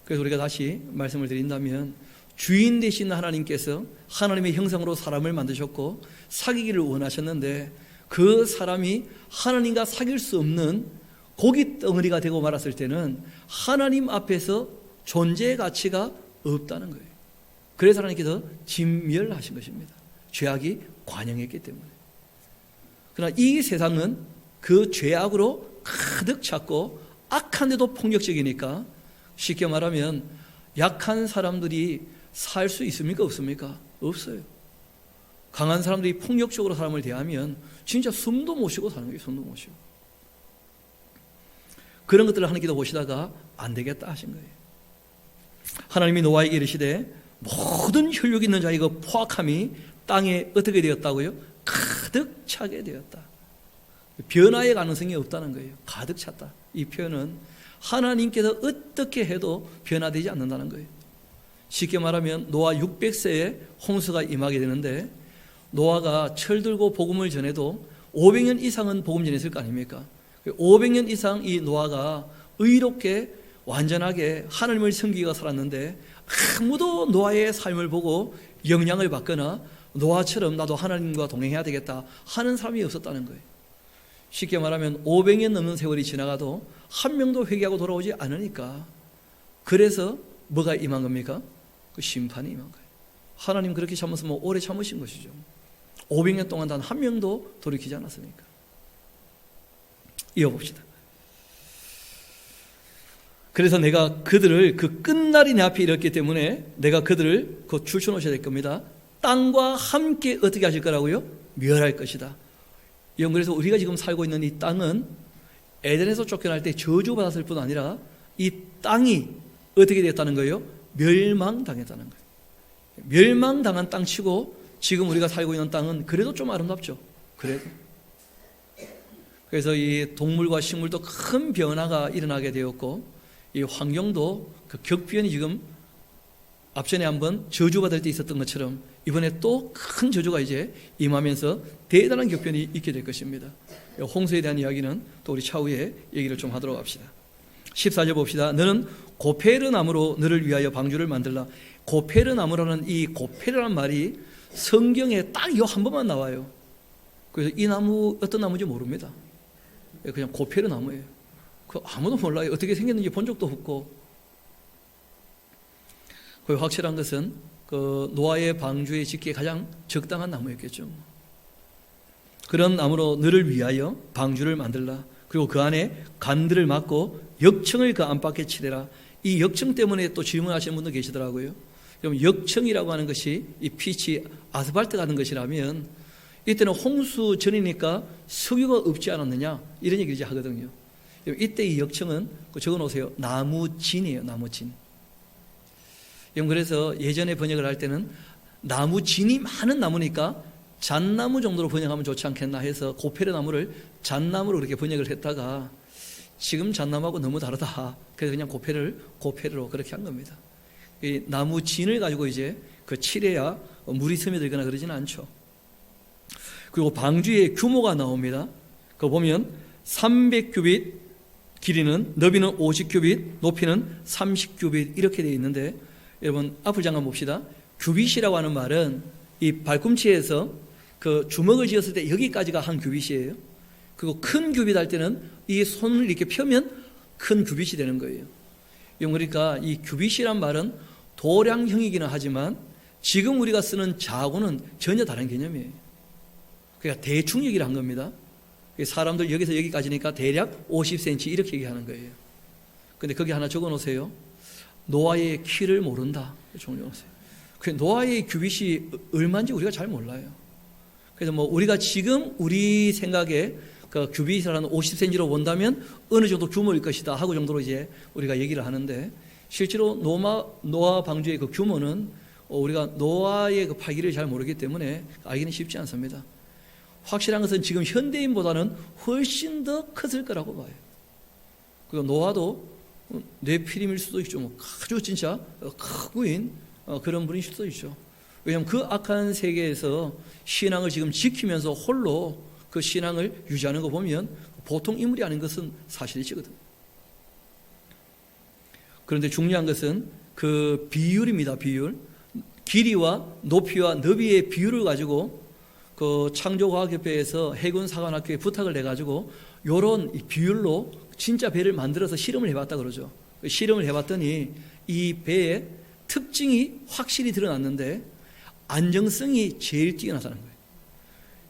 그래서 우리가 다시 말씀을 드린다면, 주인 되신 하나님께서 하나님의 형상으로 사람을 만드셨고 사귀기를 원하셨는데, 그 사람이 하나님과 사귈 수 없는 고기 덩어리가 되고 말았을 때는 하나님 앞에서 존재의 가치가 없다는 거예요. 그래서 하나님께서 진멸하신 것입니다. 죄악이 관영했기 때문에. 그러나 이 세상은 그 죄악으로 가득 찼고 악한데도 폭력적이니까, 쉽게 말하면 약한 사람들이 살 수 있습니까? 없습니까? 없어요. 강한 사람들이 폭력적으로 사람을 대하면 진짜 숨도 못 쉬고 사는 거예요. 숨도 못 쉬고. 그런 것들을 하나님께서 보시다가 안 되겠다 하신 거예요. 하나님이 노아에게 이르시되 모든 혈육 있는 자의 그 포악함이 땅에 어떻게 되었다고요? 가득 차게 되었다. 변화의 가능성이 없다는 거예요. 가득 찼다. 이 표현은 하나님께서 어떻게 해도 변화되지 않는다는 거예요. 쉽게 말하면 노아 600세에 홍수가 임하게 되는데 노아가 철들고 복음을 전해도 500년 이상은 복음 전했을 거 아닙니까? 500년 이상 이 노아가 의롭게 완전하게 하나님을 섬기가 살았는데 아무도 노아의 삶을 보고 영향을 받거나 노아처럼 나도 하나님과 동행해야 되겠다 하는 사람이 없었다는 거예요. 쉽게 말하면 500년 넘는 세월이 지나가도 한 명도 회개하고 돌아오지 않으니까 그래서 뭐가 임한 겁니까? 그 심판이 임한 거예요. 하나님 그렇게 참으시면 오래 참으신 것이죠. 500년 동안 단 한 명도 돌이키지 않았으니까. 이어봅시다. 그래서 내가 그들을 그 끝날이 내 앞에 이뤘기 때문에 내가 그들을 곧 줄쳐놓으셔야 될 겁니다. 땅과 함께 어떻게 하실 거라고요? 멸할 것이다. 그래서 우리가 지금 살고 있는 이 땅은 에덴에서 쫓겨날 때 저주받았을 뿐 아니라 이 땅이 어떻게 됐다는 거예요? 멸망당했다는 거예요. 멸망당한 땅치고 지금 우리가 살고 있는 땅은 그래도 좀 아름답죠. 그래도. 그래서 이 동물과 식물도 큰 변화가 일어나게 되었고 이 환경도 그 격변이 지금 앞전에 한번 저주받을 때 있었던 것처럼 이번에 또 큰 저주가 이제 임하면서 대단한 격변이 있게 될 것입니다. 홍수에 대한 이야기는 또 우리 차후에 얘기를 좀 하도록 합시다. 14절 봅시다. 너는 고페르 나무로 너를 위하여 방주를 만들라. 고페르 나무라는 이 고페르라는 말이 성경에 딱 이 한 번만 나와요. 그래서 이 나무 어떤 나무인지 모릅니다. 그냥 고페르 나무예요. 그 아무도 몰라요. 어떻게 생겼는지 본 적도 없고. 그 확실한 것은 그 노아의 방주에 짓기에 가장 적당한 나무였겠죠. 그런 나무로 너를 위하여 방주를 만들라. 그리고 그 안에 간들을 막고 역청을 그 안팎에 치래라. 이 역청 때문에 또 질문하시는 분도 계시더라고요. 그럼 역청이라고 하는 것이 이 피치 아스팔트 같은 것이라면 이때는 홍수 전이니까 석유가 없지 않았느냐 이런 얘기를 이제 하거든요. 이때 이 역청은 적어놓으세요. 나무진이에요. 나무진. 그래서 예전에 번역을 할 때는 나무진이 많은 나무니까 잣나무 정도로 번역하면 좋지 않겠나 해서 고페르 나무를 잣나무로 그렇게 번역을 했다가 지금 잣나무하고 너무 다르다. 그래서 그냥 고페르로 그렇게 한 겁니다. 이 나무진을 가지고 이제 그 칠해야 물이 스며들거나 그러지는 않죠. 그리고 방주의 규모가 나옵니다. 그거 보면 300규빗 길이는, 너비는 50규빗, 높이는 30규빗 이렇게 되어 있는데 여러분 앞을 잠깐 봅시다. 규빗이라고 하는 말은 이 발꿈치에서 그 주먹을 쥐었을 때 여기까지가 한 규빗이에요. 그리고 큰 규빗 할 때는 이 손을 이렇게 펴면 큰 규빗이 되는 거예요. 그러니까 이 규빗이란 말은 도량형이기는 하지만 지금 우리가 쓰는 자하고는 전혀 다른 개념이에요. 그러니까 대충 얘기를 한 겁니다. 사람들 여기서 여기까지니까 대략 50cm 이렇게 얘기하는 거예요. 근데 거기 하나 적어 놓으세요. 노아의 키를 모른다. 적어 놓으세요. 그 노아의 규빗이 얼마인지 우리가 잘 몰라요. 그래서 뭐 우리가 지금 우리 생각에 그 규빗이라는 50cm로 본다면 어느 정도 규모일 것이다 하고 정도로 이제 우리가 얘기를 하는데 실제로 노아 방주의 그 규모는 우리가 노아의 그 팔기를 잘 모르기 때문에 알기는 쉽지 않습니다. 확실한 것은 지금 현대인보다는 훨씬 더 컸을 거라고 봐요. 그리고 노아도 뇌피림일 수도 있죠. 뭐 아주 진짜 크구인 그런 분일 수도 있죠. 왜냐하면 그 악한 세계에서 신앙을 지금 지키면서 홀로 그 신앙을 유지하는 거 보면 보통 인물이 아닌 것은 사실이거든요. 그런데 중요한 것은 그 비율입니다. 비율. 길이와 높이와 너비의 비율을 가지고 그 창조과학협회에서 해군사관학교에 부탁을 내가지고 요런 비율로 진짜 배를 만들어서 실험을 해봤다 그러죠. 실험을 해봤더니 이 배의 특징이 확실히 드러났는데 안정성이 제일 뛰어나다는 거예요.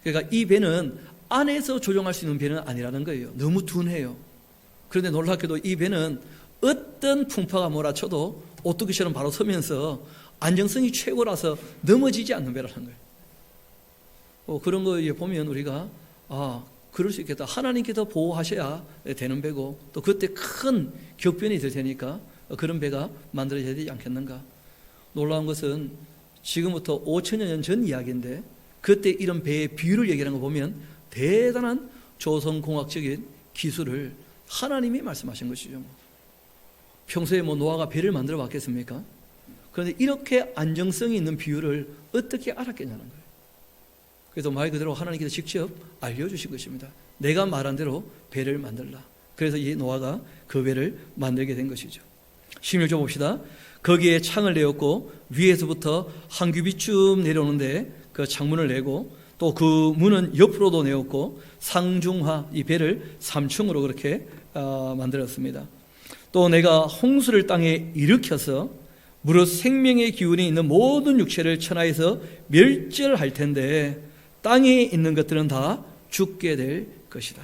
그러니까 이 배는 안에서 조종할 수 있는 배는 아니라는 거예요. 너무 둔해요. 그런데 놀랍게도 이 배는 어떤 풍파가 몰아쳐도 오뚜기처럼 바로 서면서 안정성이 최고라서 넘어지지 않는 배라는 거예요. 그런 거 보면 우리가 그럴 수 있겠다. 하나님께서 보호하셔야 되는 배고 또 그때 큰 격변이 될 테니까 그런 배가 만들어져야 되지 않겠는가. 놀라운 것은 지금부터 5천여 년 전 이야기인데 그때 이런 배의 비율을 얘기하는 거 보면 대단한 조선공학적인 기술을 하나님이 말씀하신 것이죠. 평소에 노아가 배를 만들어 봤겠습니까? 그런데 이렇게 안정성이 있는 비율을 어떻게 알았겠냐는 거예요. 그래서 말 그대로 하나님께서 직접 알려주신 것입니다. 내가 말한 대로 배를 만들라. 그래서 이 노아가 그 배를 만들게 된 것이죠. 16절 봅시다. 거기에 창을 내었고 위에서부터 한 규빗 쭉 내려오는데 그 창문을 내고 또 그 문은 옆으로도 내었고 상중하, 이 배를 3층으로 그렇게 만들었습니다. 또 내가 홍수를 땅에 일으켜서 무릇 생명의 기운이 있는 모든 육체를 천하에서 멸절할 텐데 땅에 있는 것들은 다 죽게 될 것이다.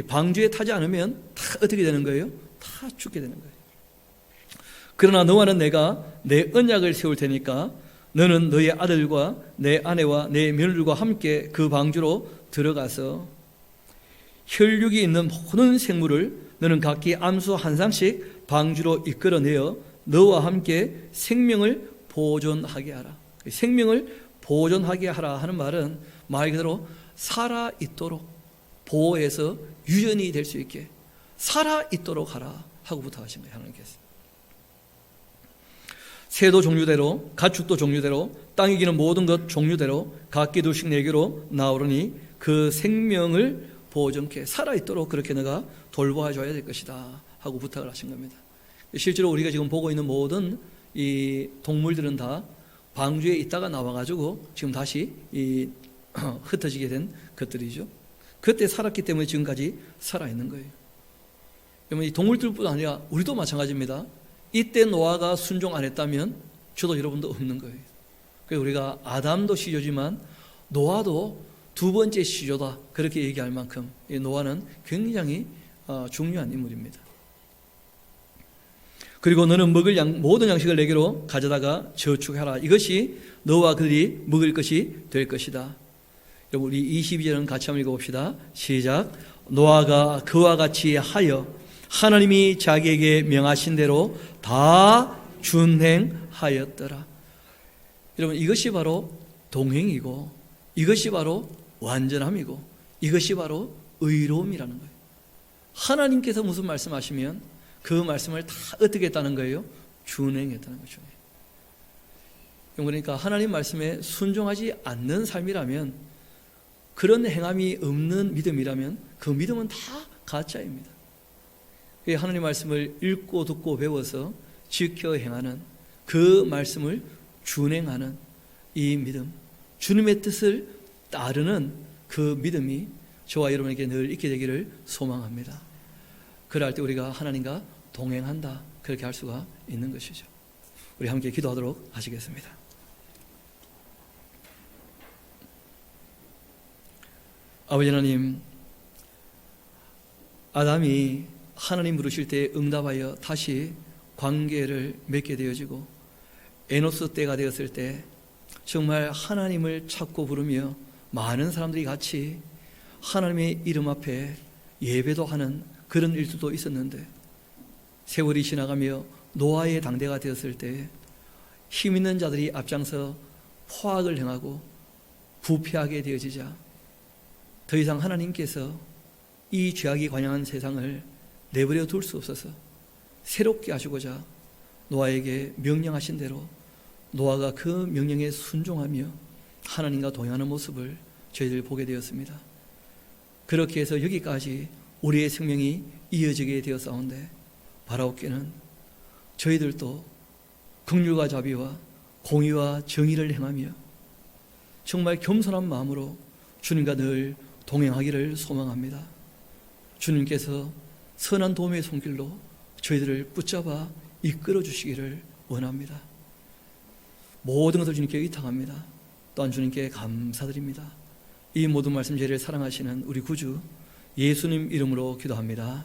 방주에 타지 않으면 다 어떻게 되는 거예요? 다 죽게 되는 거예요. 그러나 너와는 내가 내 언약을 세울 테니까 너는 너의 아들과 내 아내와 내 며느리와 함께 그 방주로 들어가서 혈육이 있는 모든 생물을 너는 각기 암수 한 쌍씩 방주로 이끌어내어 너와 함께 생명을 보존하게 하라. 생명을 보존하게 하라 하는 말은 말 그대로 살아있도록 보호해서 유전이 될 수 있게 살아있도록 하라 하고 부탁하신 거예요. 하나님께서. 새도 종류대로 가축도 종류대로 땅에 기는 모든 것 종류대로 각기 둘씩 내게로 나오르니 그 생명을 보존케 살아있도록 그렇게 내가 돌봐줘야 될 것이다 하고 부탁을 하신 겁니다. 실제로 우리가 지금 보고 있는 모든 이 동물들은 다 방주에 있다가 나와가지고 지금 다시 흩어지게 된 것들이죠. 그때 살았기 때문에 지금까지 살아있는 거예요. 그러면 이 동물들뿐 아니라 우리도 마찬가지입니다. 이때 노아가 순종 안 했다면 저도 여러분도 없는 거예요. 그래서 우리가 아담도 시조지만 노아도 두 번째 시조다 그렇게 얘기할 만큼 이 노아는 굉장히 중요한 인물입니다. 그리고 너는 먹을 모든 양식을 내게로 가져다가 저축하라. 이것이 너와 그들이 먹을 것이 될 것이다. 여러분 우리 22절은 같이 한번 읽어봅시다. 시작. 노아가 그와 같이 하여 하나님이 자기에게 명하신 대로 다 준행하였더라. 여러분 이것이 바로 동행이고 이것이 바로 완전함이고 이것이 바로 의로움이라는 거예요. 하나님께서 무슨 말씀하시면 그 말씀을 다 어떻게 했다는 거예요? 준행했다는 거죠. 그러니까 하나님 말씀에 순종하지 않는 삶이라면 그런 행함이 없는 믿음이라면 그 믿음은 다 가짜입니다. 하나님 말씀을 읽고 듣고 배워서 지켜 행하는 그 말씀을 준행하는 이 믿음, 주님의 뜻을 따르는 그 믿음이 저와 여러분에게 늘 있게 되기를 소망합니다. 그럴 때 우리가 하나님과 동행한다 그렇게 할 수가 있는 것이죠. 우리 함께 기도하도록 하시겠습니다. 아버지 하나님, 아담이 하나님 부르실 때 응답하여 다시 관계를 맺게 되어지고 에노스 때가 되었을 때 정말 하나님을 찾고 부르며 많은 사람들이 같이 하나님의 이름 앞에 예배도 하는 그런 일들도 있었는데 세월이 지나가며 노아의 당대가 되었을 때 힘 있는 자들이 앞장서 포악을 행하고 부패하게 되어지자 더 이상 하나님께서 이 죄악이 관영한 세상을 내버려 둘 수 없어서 새롭게 하시고자 노아에게 명령하신 대로 노아가 그 명령에 순종하며 하나님과 동행하는 모습을 저희들 보게 되었습니다. 그렇게 해서 여기까지 우리의 생명이 이어지게 되었사온데 바라옵기는 저희들도 긍휼과 자비와 공의와 정의를 행하며 정말 겸손한 마음으로 주님과 늘 동행하기를 소망합니다. 주님께서 선한 도움의 손길로 저희들을 붙잡아 이끌어 주시기를 원합니다. 모든 것을 주님께 의탁합니다. 또한 주님께 감사드립니다. 이 모든 말씀 저희를 사랑하시는 우리 구주 예수님 이름으로 기도합니다.